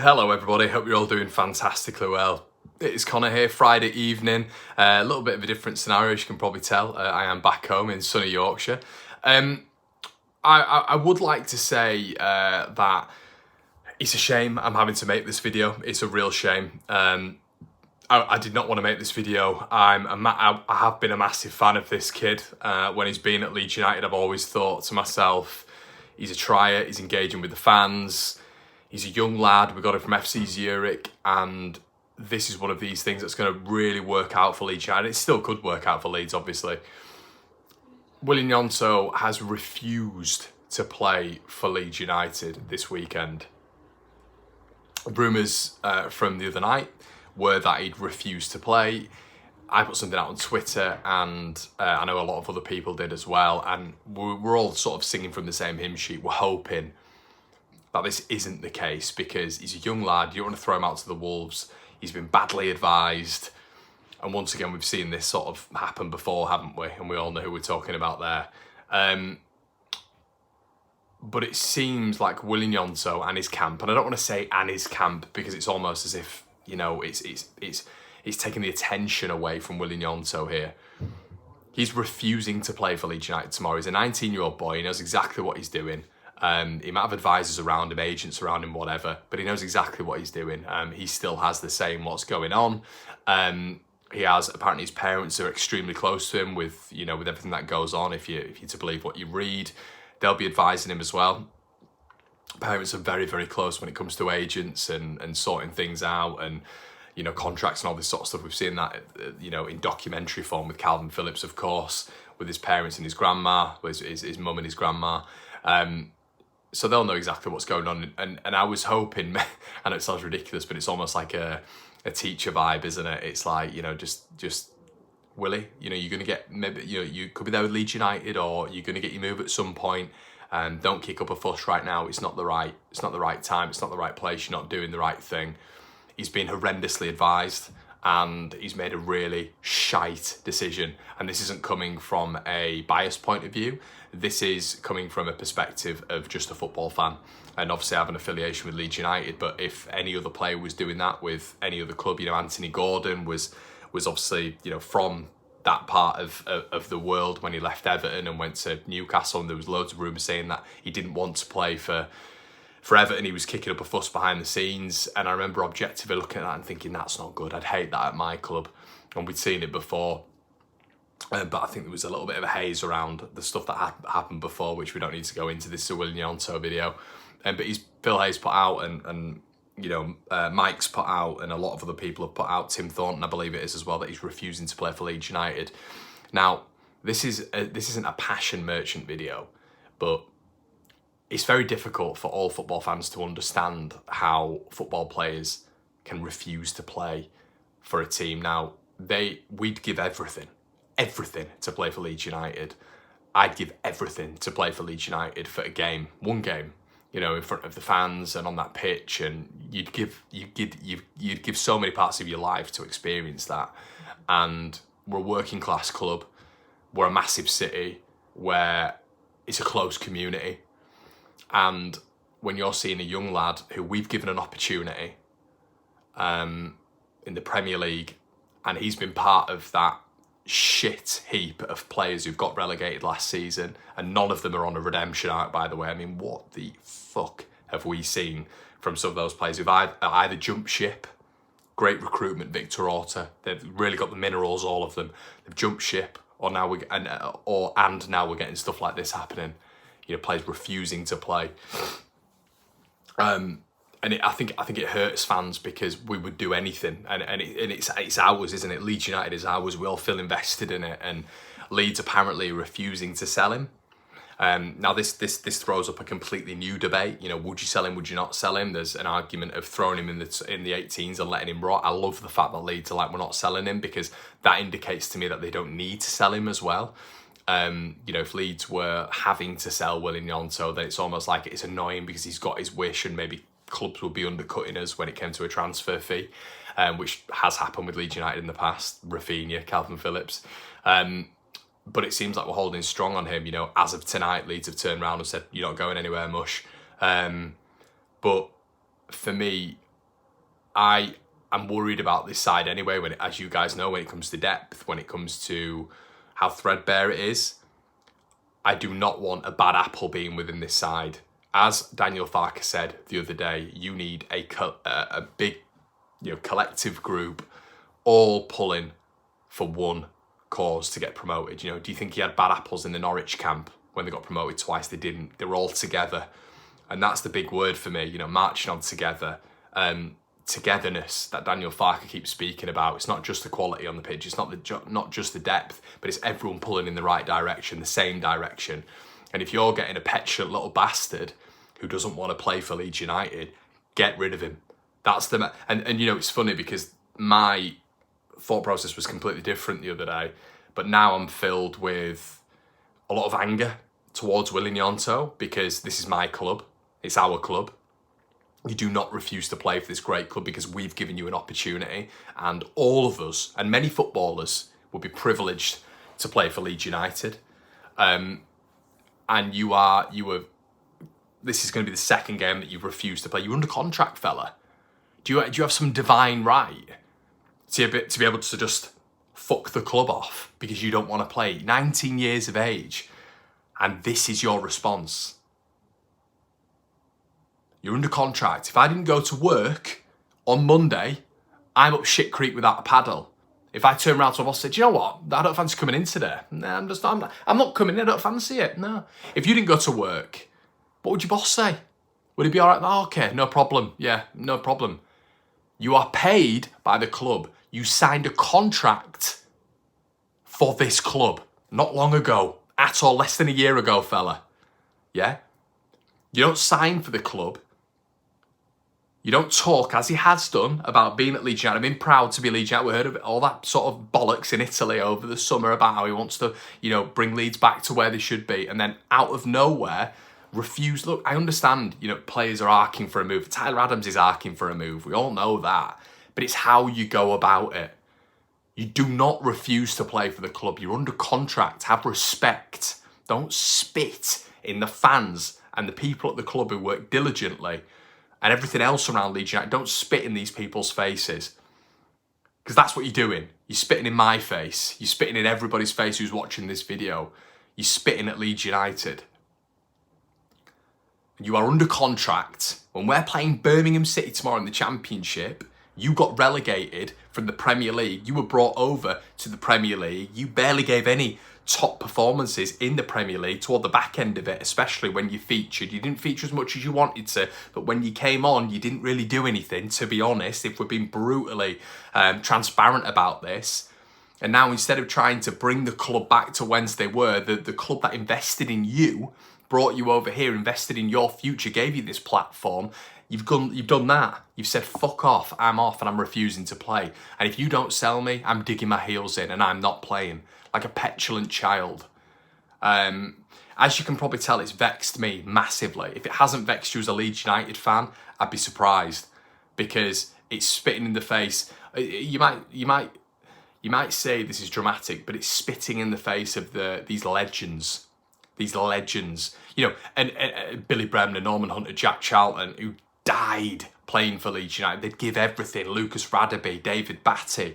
Hello everybody, hope you're all doing fantastically well. It's Connor here, Friday evening, a little bit of a different scenario as you can probably tell. I am back home in sunny Yorkshire. I would like to say that it's a shame I'm having to make this video. It's a real shame. I did not want to make this video. I have been a massive fan of this kid. When he's been at Leeds United, I've always thought to myself, he's a trier, he's engaging with the fans. He's a young lad, we got him from FC Zurich, and this is one of these things that's going to really work out for Leeds United. It still could work out for Leeds, obviously. Willy Gnonto has refused to play for Leeds United this weekend. Rumours from the other night were that he'd refused to play. I put something out on Twitter, and I know a lot of other people did as well, and we're all sort of singing from the same hymn sheet. We're hoping that this isn't the case, because he's a young lad, you don't want to throw him out to the wolves. He's been badly advised, and once again we've seen this sort of happen before, haven't we? And we all know who we're talking about there. But it seems like Willy Gnonto and his camp, and I don't want to say and his camp because it's almost as if, you know, it's taking the attention away from Willy Gnonto here. He's refusing to play for Leeds United tomorrow. He's a 19-year-old boy, he knows exactly what he's doing. He might have advisors around him, agents around him, whatever, but he knows exactly what he's doing. He still has the same what's going on. He has, apparently his parents are extremely close to him with, you know, with everything that goes on. If you're to believe what you read, they'll be advising him as well. Parents are very, very close when it comes to agents and sorting things out and, you know, contracts and all this sort of stuff. We've seen that, you know, in documentary form with Calvin Phillips, of course, with his parents and his grandma, his mum and his grandma. So they'll know exactly what's going on. And I was hoping, I know it sounds ridiculous, but it's almost like a teacher vibe, isn't it? It's like, you know, just Willy, you know, you're going to get, maybe, you know, you could be there with Leeds United, or you're going to get your move at some point. Don't kick up a fuss right now. It's not the right time. It's not the right place. You're not doing the right thing. He's been horrendously advised, and he's made a really shite decision. And this isn't coming from a biased point of view. This is coming from a perspective of just a football fan. And obviously I have an affiliation with Leeds United, but if any other player was doing that with any other club, you know, Anthony Gordon was obviously, you know, from that part of the world when he left Everton and went to Newcastle, and there was loads of rumours saying that he didn't want to play for Everton. He was kicking up a fuss behind the scenes, and I remember objectively looking at that and thinking, that's not good. I'd hate that at my club. And we'd seen it before, but I think there was a little bit of a haze around the stuff that happened before, which we don't need to go into. This is a Willy Gnonto video, but Phil Hayes put out, and you know, Mike's put out, and a lot of other people have put out, Tim Thornton I believe it is as well, that he's refusing to play for Leeds United. Now this isn't a passion merchant video, but it's very difficult for all football fans to understand how football players can refuse to play for a team. Now, we'd give everything to play for Leeds United. I'd give everything to play for Leeds United for a game, one game, you know, in front of the fans and on that pitch, and you'd give so many parts of your life to experience that. And we're a working class club, we're a massive city where it's a close community. And when you're seeing a young lad who we've given an opportunity in the Premier League, and he's been part of that shit heap of players who've got relegated last season, and none of them are on a redemption arc, by the way. I mean, what the fuck have we seen from some of those players who've either jumped ship, great recruitment, Victor Orta, they've really got the minerals, all of them, they've jumped ship, and now we're getting stuff like this happening. You know, players refusing to play, and I think it hurts fans, because we would do anything, and it's ours, isn't it? Leeds United is ours. We all feel invested in it, and Leeds apparently refusing to sell him. Now this throws up a completely new debate. You know, would you sell him? Would you not sell him? There's an argument of throwing him in the 18s and letting him rot. I love the fact that Leeds are like, we're not selling him, because that indicates to me that they don't need to sell him as well. You know, if Leeds were having to sell Willy Gnonto, then it's almost like it's annoying because he's got his wish, and maybe clubs would be undercutting us when it came to a transfer fee, which has happened with Leeds United in the past. Rafinha, Calvin Phillips. But it seems like we're holding strong on him. You know, as of tonight, Leeds have turned around and said, you're not going anywhere, mush. But for me, I am worried about this side anyway, as you guys know, when it comes to depth, when it comes to how threadbare it is. I do not want a bad apple being within this side. As Daniel Farke said the other day, you need a big, collective group all pulling for one cause to get promoted. Do you think he had bad apples in the Norwich camp when they got promoted twice? They didn't. They were all together. And that's the big word for me, marching on together. Togetherness that Daniel Farke keeps speaking about. It's not just the quality on the pitch. It's not just the depth, but it's everyone pulling in the right direction, the same direction. And if you're getting a petulant little bastard who doesn't want to play for Leeds United, get rid of him. That's and it's funny because my thought process was completely different the other day, but now I'm filled with a lot of anger towards Willy Gnonto because this is my club. It's our club. You do not refuse to play for this great club because we've given you an opportunity, and all of us and many footballers will be privileged to play for Leeds United. And this is going to be the second game that you've refused to play. You're under contract, fella. Do you have some divine right to be able to just fuck the club off because you don't want to play? 19 years of age, and this is your response. You're under contract. If I didn't go to work on Monday, I'm up shit creek without a paddle. If I turn around to my boss and say, do you know what? I don't fancy coming in today. No, I'm not coming in. I don't fancy it. No. If you didn't go to work, what would your boss say? Would he be all right? Oh, okay, no problem. Yeah, no problem. You are paid by the club. You signed a contract for this club not long ago, at all, less than a year ago, fella. Yeah? You don't sign for the club. You don't talk, as he has done, about being at Leeds United, being proud to be Leeds United. We heard of it, all that sort of bollocks in Italy over the summer about how he wants to, bring Leeds back to where they should be. And then out of nowhere, refuse. Look, I understand, players are arcing for a move. Tyler Adams is arcing for a move. We all know that. But it's how you go about it. You do not refuse to play for the club. You're under contract. Have respect. Don't spit in the fans and the people at the club who work diligently and everything else around Leeds United. Don't spit in these people's faces. Because that's what you're doing. You're spitting in my face. You're spitting in everybody's face who's watching this video. You're spitting at Leeds United. You are under contract. When we're playing Birmingham City tomorrow in the Championship, you got relegated from the Premier League. You were brought over to the Premier League. You barely gave any top performances in the Premier League toward the back end of it, especially when you featured. You didn't feature as much as you wanted to, but when you came on, you didn't really do anything, to be honest, if we're being brutally transparent about this. And now, instead of trying to bring the club back to whence they were, the club that invested in you, brought you over here, invested in your future, gave you this platform, you've done that. You've said, fuck off, I'm off and I'm refusing to play. And if you don't sell me, I'm digging my heels in and I'm not playing. Like a petulant child. As you can probably tell, it's vexed me massively. If it hasn't vexed you as a Leeds United fan, I'd be surprised. Because it's spitting in the face. You might say this is dramatic, but it's spitting in the face of these legends. These legends. And Billy Bremner, Norman Hunter, Jack Charlton, who died playing for Leeds United. They'd give everything. Lucas Radaby, David Batty.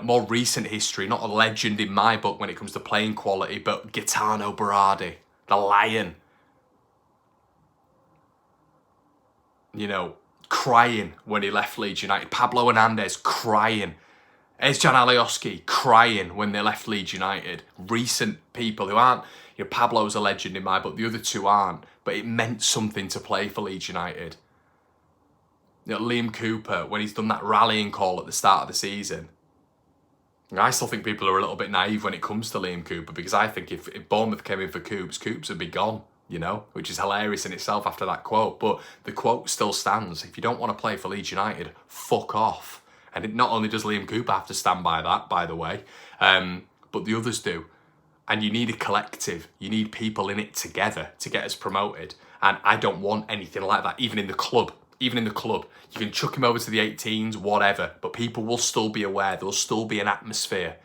More recent history, not a legend in my book when it comes to playing quality, but Gaetano Berardi, the Lion. Crying when he left Leeds United. Pablo Hernandez, crying. Ezcan Alioski, crying when they left Leeds United. Recent people who aren't, Pablo's a legend in my book, the other two aren't, but it meant something to play for Leeds United. Liam Cooper, when he's done that rallying call at the start of the season. I still think people are a little bit naive when it comes to Liam Cooper, because I think if Bournemouth came in for Coops would be gone, which is hilarious in itself after that quote. But the quote still stands. If you don't want to play for Leeds United, fuck off. And not only does Liam Cooper have to stand by that, by the way, but the others do. And you need a collective. You need people in it together to get us promoted. And I don't want anything like that, even in the club. Even in the club, you can chuck him over to the 18s, whatever, but people will still be aware. There'll still be an atmosphere.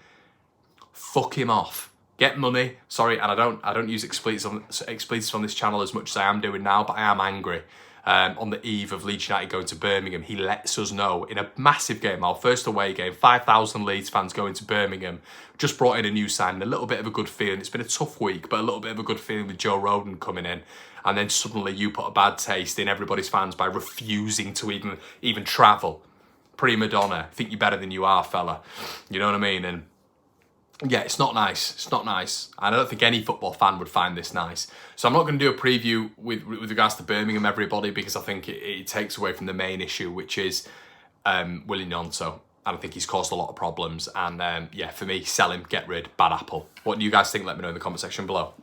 Fuck him off. Get money. Sorry, and I don't use expletives on this channel as much as I am doing now, but I am angry. on the eve of Leeds United going to Birmingham, he lets us know in a massive game, our first away game, 5,000 Leeds fans going to Birmingham, just brought in a new signing, a little bit of a good feeling. It's been a tough week, but a little bit of a good feeling with Joe Rodon coming in. And then suddenly you put a bad taste in everybody's fans by refusing to even travel. Prima donna, think you're better than you are, fella. You know what I mean? And yeah, it's not nice. It's not nice. And I don't think any football fan would find this nice. So I'm not going to do a preview with regards to Birmingham, everybody, because I think it takes away from the main issue, which is Willy Gnonto. And I think he's caused a lot of problems. And yeah, for me, sell him, get rid, bad apple. What do you guys think? Let me know in the comment section below.